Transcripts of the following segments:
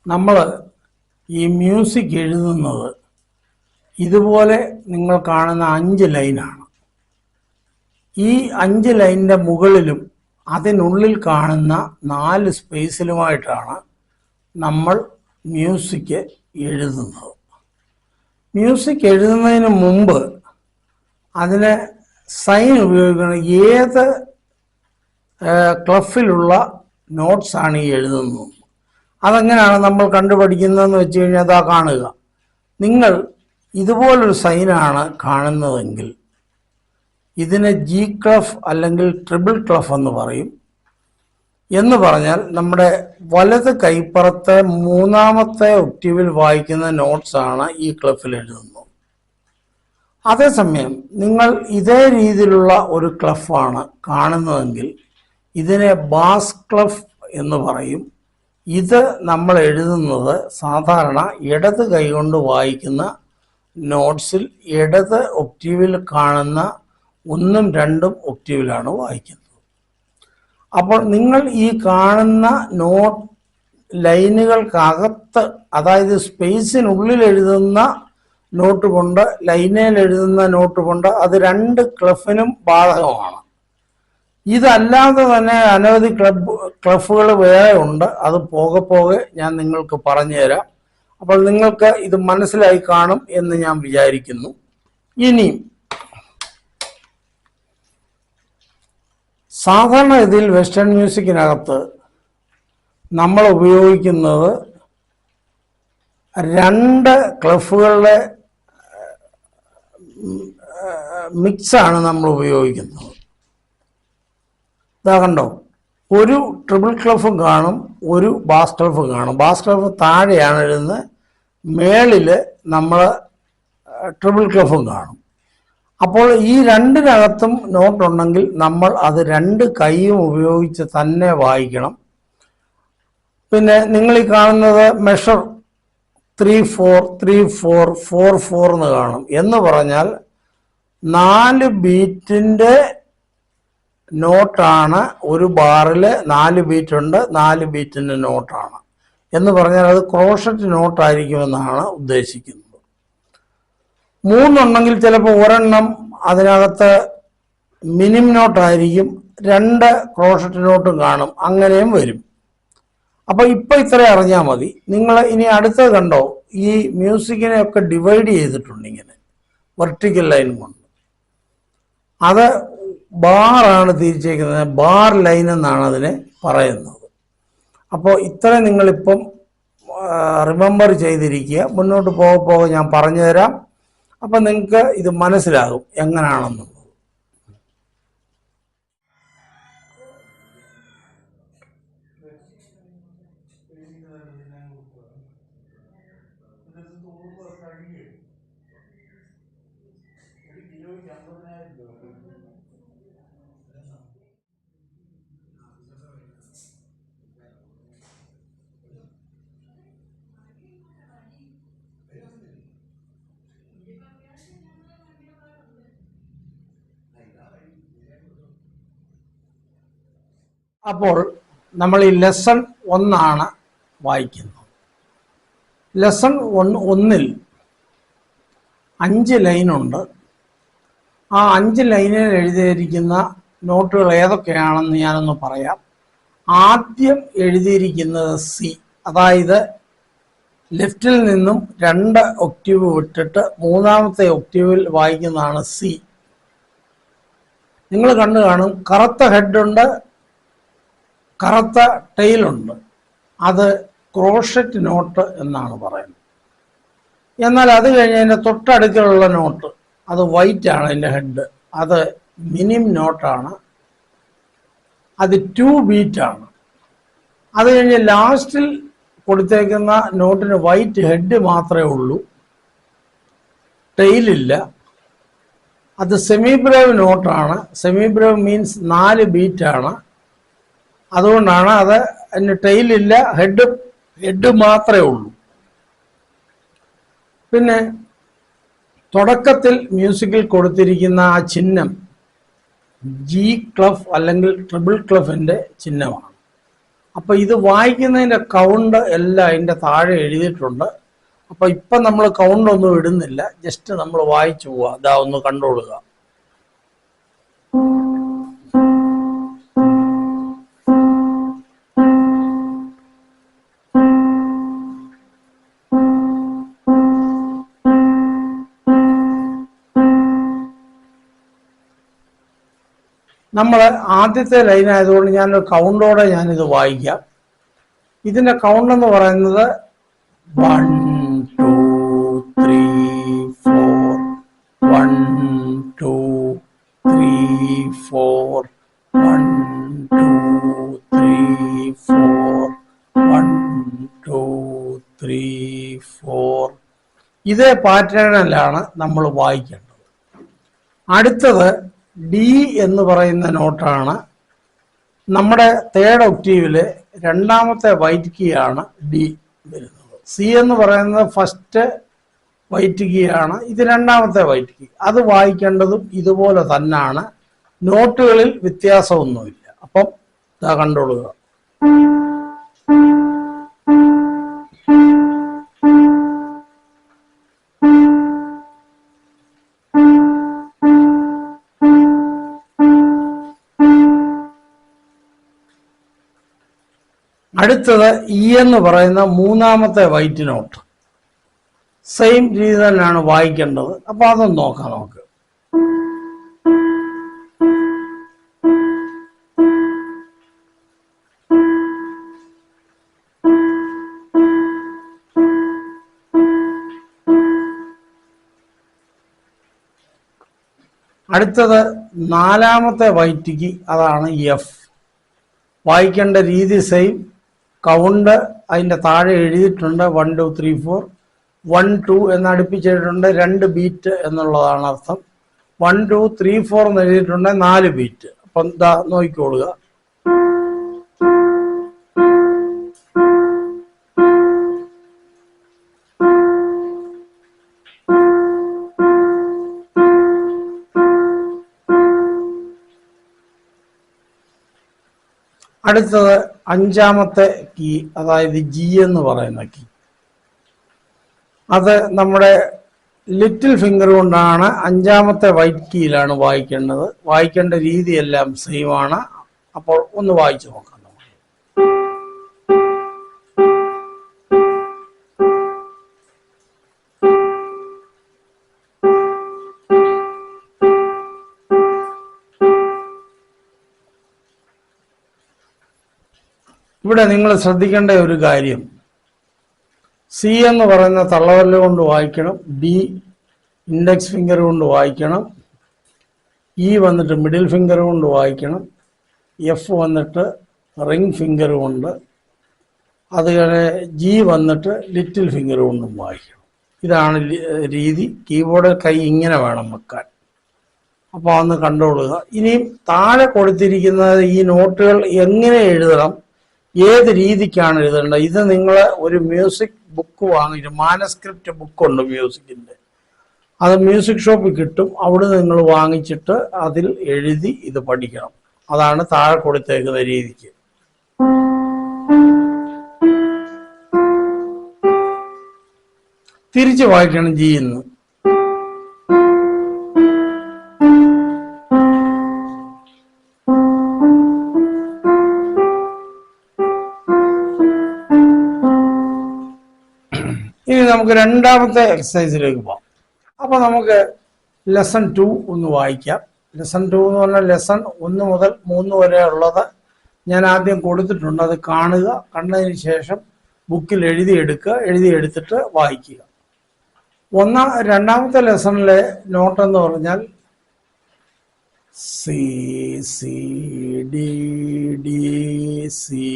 നമ്മൾ ഈ മ്യൂസിക് എഴുതുന്നത് ഇതുപോലെ നിങ്ങൾ കാണുന്ന 5 ലൈനാണ്. ഈ 5 ലൈനിൻ്റെ മുകളിലും അതിനുള്ളിൽ കാണുന്ന 4 സ്പേസിലുമായിട്ടാണ് നമ്മൾ മ്യൂസിക് എഴുതുന്നത്. മ്യൂസിക് എഴുതുന്നതിന് മുമ്പ് അതിന് സൈൻ ഉപയോഗിക്കണം. ഏത് ക്ലഫിലുള്ള നോട്ട്സാണ് ഈ എഴുതുന്നത്, അതെങ്ങനെയാണ് നമ്മൾ കണ്ടുപഠിക്കുന്നതെന്ന് വെച്ച് കഴിഞ്ഞാൽ അതാ കാണുക. നിങ്ങൾ ഇതുപോലൊരു സൈനാണ് കാണുന്നതെങ്കിൽ ഇതിന് ജി ക്ലഫ് അല്ലെങ്കിൽ ട്രിപ്പിൾ ക്ലഫ് എന്ന് പറയും. എന്ന് പറഞ്ഞാൽ നമ്മുടെ വലത് കൈപ്പുറത്തെ 3ാമത്തെ ഒക്ടീവിൽ വായിക്കുന്ന നോട്ട്സാണ് ഈ ക്ലഫിൽ എഴുതുന്നത്. അതേസമയം നിങ്ങൾ ഇതേ രീതിയിലുള്ള ഒരു ക്ലഫാണ് കാണുന്നതെങ്കിൽ ഇതിനെ ബാസ് ക്ലഫ് എന്ന് പറയും. ഇത് നമ്മൾ എഴുതുന്നത് സാധാരണ ഇടത് കൈകൊണ്ട് വായിക്കുന്ന നോട്ട്സിൽ ഇടത് ഒക്ടീവിൽ കാണുന്ന 1ഉം 2ഉം ഒക്ടീവിലാണ് വായിക്കുന്നത്. അപ്പോൾ നിങ്ങൾ ഈ കാണുന്ന നോട്ട് ലൈനുകൾക്കകത്ത്, അതായത് സ്പേസിനുള്ളിൽ എഴുതുന്ന നോട്ട് കൊണ്ട് ലൈനയിൽ എഴുതുന്ന നോട്ട് കൊണ്ട് അത് 2 ക്ലഫിനും ബാധകമാണ്. ഇതല്ലാതെ തന്നെ അനവധി ക്ലഫുകൾ വേറെ ഉണ്ട്. അത് പോകെ പോകെ ഞാൻ നിങ്ങൾക്ക് പറഞ്ഞു തരാം. അപ്പോൾ നിങ്ങൾക്ക് ഇത് മനസ്സിലായി കാണും എന്ന് ഞാൻ വിചാരിക്കുന്നു. ഇനി സാധാരണ ഇതിൽ വെസ്റ്റേൺ മ്യൂസിക്കിനകത്ത് നമ്മൾ ഉപയോഗിക്കുന്നത് 2 ക്ലഫുകളുടെ മിക്സാണ് നമ്മൾ ഉപയോഗിക്കുന്നത്. ഇതാ കണ്ടോ, ഒരു ട്രിപ്പിൾ ക്ലഫും കാണും, ഒരു ബാസ് ക്ലഫും കാണും. ബാസ് ക്ലഫ് താഴെയാണ് എഴുതുന്നത്, മേളിൽ നമ്മൾ ട്രിപ്പിൾ ക്ലഫും കാണും. അപ്പോൾ ഈ 2-നകത്തും നോട്ടുണ്ടെങ്കിൽ നമ്മൾ അത് 2 കൈയും ഉപയോഗിച്ച് തന്നെ വായിക്കണം. പിന്നെ നിങ്ങൾ ഈ കാണുന്നത് മെഷർ 3-4 3-4 4-4 എന്ന് കാണും. എന്ന് പറഞ്ഞാൽ 4 ബീറ്റിൻ്റെ നോട്ടാണ്. ഒരു ബാറിൽ 4 ബീറ്റ് ഉണ്ട്, 4 ബീറ്റിൻ്റെ നോട്ടാണ്. എന്ന് പറഞ്ഞാൽ അത് ക്രോഷറ്റ് നോട്ടായിരിക്കുമെന്നാണ് ഉദ്ദേശിക്കുന്നത്. 3 ഉണ്ടെങ്കിൽ ചിലപ്പോൾ ഒരെണ്ണം അതിനകത്ത് മിനിം നോട്ടായിരിക്കും, 2 ക്രോഷറ്റ് നോട്ടും കാണും, അങ്ങനെയും വരും. അപ്പോൾ ഇപ്പം ഇത്ര അറിഞ്ഞാൽ മതി. നിങ്ങൾ ഇനി അടുത്തത് കണ്ടോ, ഈ മ്യൂസിക്കിനെയൊക്കെ ഡിവൈഡ് ചെയ്തിട്ടുണ്ട് ഇങ്ങനെ വെർട്ടിക്കൽ ലൈൻ കൊണ്ട്. അത് ബാറാണ് തിരിച്ചേക്കുന്നത്, ബാർ ലൈൻ എന്നാണ് അതിനെ പറയുന്നത്. അപ്പോൾ ഇത്ര നിങ്ങളിപ്പം റിമെമ്പർ ചെയ്തിരിക്കുക. മുന്നോട്ട് പോകെ ഞാൻ പറഞ്ഞു തരാം. അപ്പം നിങ്ങൾക്ക് ഇത് മനസ്സിലാകും എങ്ങനെയാണെന്നുള്ളത്. അപ്പോൾ നമ്മൾ ഈ ലെസൺ 1 വായിക്കുന്നത്. ലെസൺ 1-ൽ 5 ലൈനുണ്ട്. ആ 5 ലൈനിൽ എഴുതിയിരിക്കുന്ന നോട്ടുകൾ ഏതൊക്കെയാണെന്ന് ഞാനൊന്ന് പറയാം. ആദ്യം എഴുതിയിരിക്കുന്നത് സി, അതായത് ലെഫ്റ്റിൽ നിന്നും 2 ഒക്ടീവ് വിട്ടിട്ട് 3ാമത്തെ ഒക്ടീവിൽ വായിക്കുന്നതാണ് സി. നിങ്ങൾ കണ്ടു കാണും, കറുത്ത ഹെഡുണ്ട്, കറുത്ത ടെയിലുണ്ട്. അത് ക്രോഷറ്റ് നോട്ട് എന്നാണ് പറയുന്നത്. എന്നാൽ അത് കഴിഞ്ഞ് അതിൻ്റെ തൊട്ടടുക്കലുള്ള നോട്ട് അത് വൈറ്റ് ആണ്, അതിൻ്റെ ഹെഡ് അത് മിനിം നോട്ടാണ്, അത് 2 ബീറ്റാണ്. അത് കഴിഞ്ഞ് ലാസ്റ്റിൽ കൊടുത്തേക്കുന്ന നോട്ടിന് വൈറ്റ് ഹെഡ് മാത്രമേ ഉള്ളൂ, ടെയിലില്ല. അത് സെമി ബ്രേവ് നോട്ടാണ്. സെമി ബ്രേവ് മീൻസ് 4 ബീറ്റാണ്. അതുകൊണ്ടാണ് അത് അതിന് ടെയിലില്ല, ഹെഡ് മാത്രമേ ഉള്ളൂ. പിന്നെ തുടക്കത്തിൽ മ്യൂസിക്കിൽ കൊടുത്തിരിക്കുന്ന ആ ചിഹ്നം ജി ക്ലഫ് അല്ലെങ്കിൽ ട്രിപ്പിൾ ക്ലഫിൻ്റെ ചിഹ്നമാണ്. അപ്പൊ ഇത് വായിക്കുന്നതിന്റെ കൗണ്ട് എല്ലാം അതിന്റെ താഴെ എഴുതിയിട്ടുണ്ട്. അപ്പൊ ഇപ്പൊ നമ്മൾ കൗണ്ട് ഒന്നും ഇടുന്നില്ല, ജസ്റ്റ് നമ്മൾ വായിച്ചു പോവാ. അതാ ഒന്ന് കണ്ടുകൊള്ളുക. നമ്മൾ ആദ്യത്തെ ലൈൻ ആയതുകൊണ്ട് ഞാനൊരു കൗണ്ടോടെ ഞാനിത് വായിക്കാം. ഇതിന്റെ കൗണ്ട് എന്ന് പറയുന്നത് 1 2 3 4 1 2 3 4 1 2 3 4 1 2 3 4. ഇതേ പാറ്റേണിലാണ് നമ്മൾ വായിക്കേണ്ടത്. അടുത്തത് ഡി എന്ന് പറയുന്ന നോട്ടാണ്. നമ്മുടെ തേർഡ് ഒക്ടീവില് രണ്ടാമത്തെ വൈറ്റ് കീ ആണ് ഡി വരുന്നത്. സി എന്ന് പറയുന്നത് ഫസ്റ്റ് വൈറ്റ് കീ ആണ്, ഇത് രണ്ടാമത്തെ വൈറ്റ് കീ. അത് വായിക്കേണ്ടതും ഇതുപോലെ തന്നെയാണ്, നോട്ടുകളിൽ വ്യത്യാസമൊന്നുമില്ല. അപ്പം ഇതാ കണ്ടോളുക. അടുത്തത് ഇ എന്ന് പറയുന്ന മൂന്നാമത്തെ വൈറ്റ് നോട്ട്. സെയിം രീതി തന്നെയാണ് വായിക്കേണ്ടത്. അപ്പൊ അതൊന്ന് നോക്കാം നമുക്ക്. അടുത്തത് നാലാമത്തെ വൈറ്റ് കീ, അതാണ് എഫ്. വായിക്കേണ്ട രീതി സെയിം, കൗണ്ട് അതിൻ്റെ താഴെ എഴുതിയിട്ടുണ്ട്. 1 2 3 4 1 2 എന്ന് അടുപ്പിച്ചിട്ടുണ്ട്, 2 ബീറ്റ് എന്നുള്ളതാണ് അർത്ഥം. 1 2 3 4 എന്ന് എഴുതിയിട്ടുണ്ട്, 4 ബീറ്റ്. അപ്പം എന്താ നോക്കിക്കോളുക. അടുത്തത് അഞ്ചാമത്തെ കീ, അതായത് ജി എന്ന് പറയുന്ന കീ. അത് നമ്മുടെ ലിറ്റിൽ ഫിംഗർ കൊണ്ടാണ് അഞ്ചാമത്തെ വൈറ്റ് കീയിലാണ് വായിക്കേണ്ടത്. വായിക്കേണ്ട രീതിയെല്ലാം സെയിം ആണ്. അപ്പോൾ ഒന്ന് വായിച്ചു നോക്കാം. ഇവിടെ നിങ്ങൾ ശ്രദ്ധിക്കേണ്ട ഒരു കാര്യം, സി എന്ന് പറയുന്ന തള്ളവിരൽ കൊണ്ട് വായിക്കണം, ഡി ഇൻഡെക്സ് ഫിംഗർ കൊണ്ട് വായിക്കണം, ഇ വന്നിട്ട് മിഡിൽ ഫിംഗർ കൊണ്ട് വായിക്കണം, എഫ് വന്നിട്ട് റിംഗ് ഫിംഗർ കൊണ്ട്, അതുപോലെ ജി വന്നിട്ട് ലിറ്റിൽ ഫിംഗർ കൊണ്ടും വായിക്കണം. ഇതാണ് രീതി. കീബോർഡ് കൈ ഇങ്ങനെ വേണം വെക്കാൻ. അപ്പോൾ അതൊന്ന് കണ്ടുകൊള്ളുക. ഇനിയും താഴെ കൊടുത്തിരിക്കുന്നത് ഈ നോട്ടുകൾ എങ്ങനെ എഴുതണം, ഏത് രീതിക്കാണ് എഴുതേണ്ടത്, ഇത് നിങ്ങൾ ഒരു മ്യൂസിക് ബുക്ക് വാങ്ങിയിട്ട്, മാനസ്ക്രിപ്റ്റ് ബുക്കുണ്ട് മ്യൂസിക്കിൻ്റെ, അത് മ്യൂസിക് ഷോപ്പിൽ കിട്ടും. അവിടെ നിങ്ങൾ വാങ്ങിച്ചിട്ട് അതിൽ എഴുതി ഇത് പഠിക്കണം. അതാണ് താഴെ കൊടുത്തേക്കുന്ന രീതിക്ക്. തിരിച്ച് വായിക്കണം ചെയ്യുന്നു. ഇനി നമുക്ക് രണ്ടാമത്തെ എക്സസൈസിലേക്ക് പോകാം. അപ്പൊ നമുക്ക് ലെസൺ 2 ഒന്ന് വായിക്കാം. ലെസൺ 2 എന്ന് പറഞ്ഞാൽ ലെസൺ 1 മുതൽ 3 വരെ ഉള്ളത് ഞാൻ ആദ്യം കൊടുത്തിട്ടുണ്ട്. അത് കാണുക, കണ്ടതിന് ശേഷം ബുക്കിൽ എഴുതിയെടുക്കുക, എഴുതിയെടുത്തിട്ട് വായിക്കുക. രണ്ടാമത്തെ ലെസണിലെ നോട്ട് എന്ന് പറഞ്ഞാൽ C C D D C,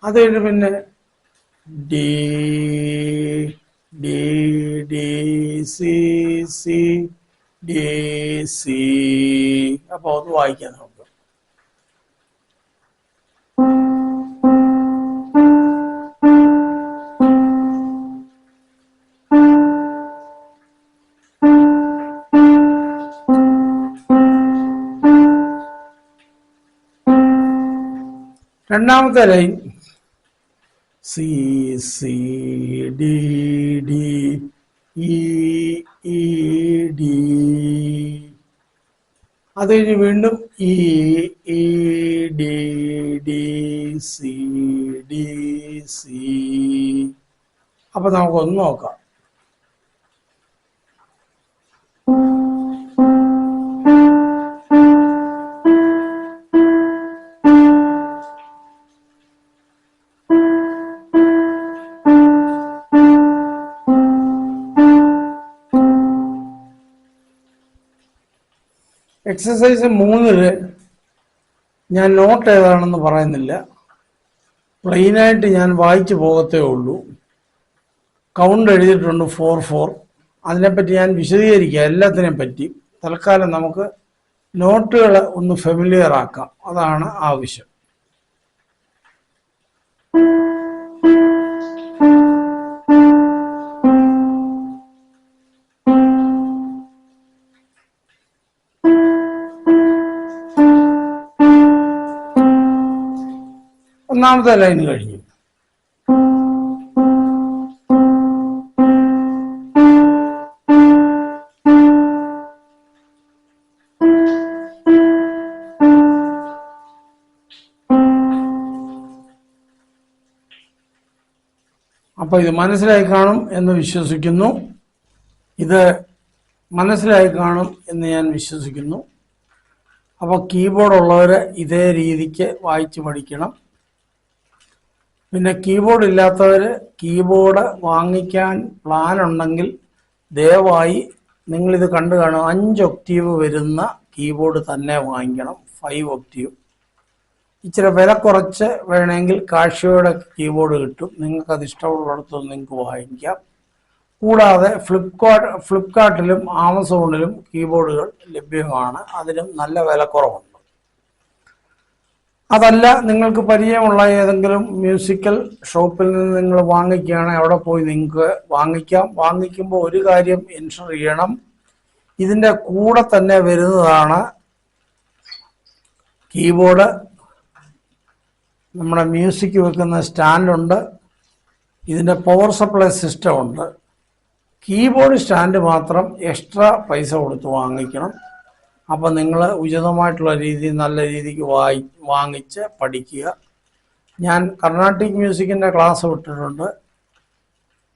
അത് കഴിഞ്ഞ് പിന്നെ D D D C C D C. അപ്പൊ ഒന്ന് വായിക്കാൻ നോക്കാം. രണ്ടാമത്തെ line C C D D E E D, അത് കഴിഞ്ഞ് വീണ്ടും E E D D C D C. അപ്പൊ നമുക്കൊന്ന് നോക്കാം. എക്സസൈസ് 3 ഞാൻ നോട്ട് ഏതാണെന്ന് പറയുന്നില്ല, പ്ലെയിനായിട്ട് ഞാൻ വായിച്ചു പോകത്തേ ഉള്ളൂ. കൗണ്ട് എഴുതിയിട്ടുണ്ട് 4-4. അതിനെപ്പറ്റി ഞാൻ വിശദീകരിക്കുക എല്ലാത്തിനെ പറ്റി. തൽക്കാലം നമുക്ക് നോട്ടുകൾ ഒന്ന് ഫെമിലിയർ ആക്കാം, അതാണ് ആവശ്യം. ഒന്നാമത്തെ ലൈൻ കഴിഞ്ഞു. അപ്പൊ ഇത് മനസ്സിലായി കാണും എന്ന് വിശ്വസിക്കുന്നു. ഇത് മനസ്സിലായി കാണും എന്ന് ഞാൻ വിശ്വസിക്കുന്നു. അപ്പോൾ കീബോർഡ് ഉള്ളവർ ഇതേ രീതിക്ക് വായിച്ച് പഠിക്കണം. പിന്നെ കീബോർഡ് ഇല്ലാത്തവർ കീബോർഡ് വാങ്ങിക്കാൻ പ്ലാൻ ഉണ്ടെങ്കിൽ ദയവായി നിങ്ങളിത് കണ്ടു കാണും, 5 ഒക്ടീവ് വരുന്ന കീബോർഡ് തന്നെ വാങ്ങിക്കണം. 5 ഒക്ടീവ് ഇച്ചിരി വില കുറച്ച് വേണമെങ്കിൽ കാഷ്യോയുടെ കീബോർഡ് കിട്ടും. നിങ്ങൾക്കത് ഇഷ്ടമുള്ളിടത്തും നിങ്ങൾക്ക് വാങ്ങിക്കാം. കൂടാതെ ഫ്ലിപ്കാർട്ടിലും ആമസോണിലും കീബോർഡുകൾ ലഭ്യമാണ്. അതിനും നല്ല വിലക്കുറവുണ്ട്. അതല്ല, നിങ്ങൾക്ക് പരിചയമുള്ള ഏതെങ്കിലും മ്യൂസിക്കൽ ഷോപ്പിൽ നിന്ന് നിങ്ങൾ വാങ്ങിക്കുകയാണെങ്കിൽ അവിടെ പോയി നിങ്ങൾക്ക് വാങ്ങിക്കാം. വാങ്ങിക്കുമ്പോൾ ഒരു കാര്യം എൻഷുർ ചെയ്യണം, ഇതിൻ്റെ കൂടെ തന്നെ വരുന്നതാണ് കീബോർഡ്. നമ്മുടെ മ്യൂസിക് വെക്കുന്ന സ്റ്റാൻഡുണ്ട്, ഇതിൻ്റെ പവർ സപ്ലൈ സിസ്റ്റം ഉണ്ട്. കീബോർഡ് സ്റ്റാൻഡ് മാത്രം എക്സ്ട്രാ പൈസ കൊടുത്ത് വാങ്ങിക്കണം. അപ്പം നിങ്ങൾ ഉചിതമായിട്ടുള്ള രീതിയിൽ നല്ല രീതിക്ക് വാങ്ങിച്ച് പഠിക്കുക. ഞാൻ കർണാട്ടിക് മ്യൂസിക്കിൻ്റെ ക്ലാസ് വിട്ടിട്ടുണ്ട്.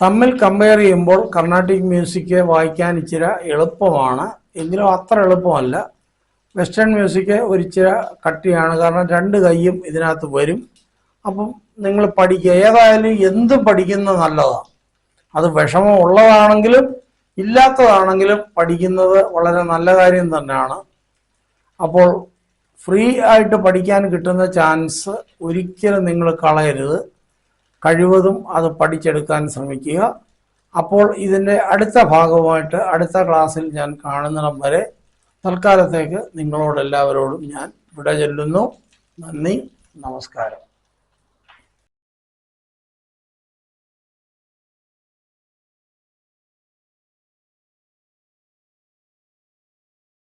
തമ്മിൽ കമ്പയർ ചെയ്യുമ്പോൾ കർണാട്ടിക് മ്യൂസിക് വായിക്കാൻ ഇച്ചിരി എളുപ്പമാണ്, എങ്കിലും അത്ര എളുപ്പമല്ല. വെസ്റ്റേൺ മ്യൂസിക് ഒരിച്ചിരി കട്ടിയാണ്, കാരണം 2 കൈയും ഇതിനകത്ത് വരും. അപ്പം നിങ്ങൾ പഠിക്കുക. ഏതായാലും എന്തും പഠിക്കുന്നത് നല്ലതാണ്. അത് വിഷമം ഉള്ളതാണെങ്കിലും ഇല്ലാത്തതാണെങ്കിലും പഠിക്കുന്നത് വളരെ നല്ല കാര്യം തന്നെയാണ്. അപ്പോൾ ഫ്രീ ആയിട്ട് പഠിക്കാൻ കിട്ടുന്ന ചാൻസ് ഒരിക്കലും നിങ്ങൾ കളയരുത്. കഴിവതും അത് പഠിച്ചെടുക്കാൻ ശ്രമിക്കുക. അപ്പോൾ ഇതിൻ്റെ അടുത്ത ഭാഗമായിട്ട് അടുത്ത ക്ലാസ്സിൽ ഞാൻ കാണുന്നിടം വരെ തൽക്കാലത്തേക്ക് നിങ്ങളോടെല്ലാവരോടും ഞാൻ വിട ചൊല്ലുന്നു. നന്ദി, നമസ്കാരം.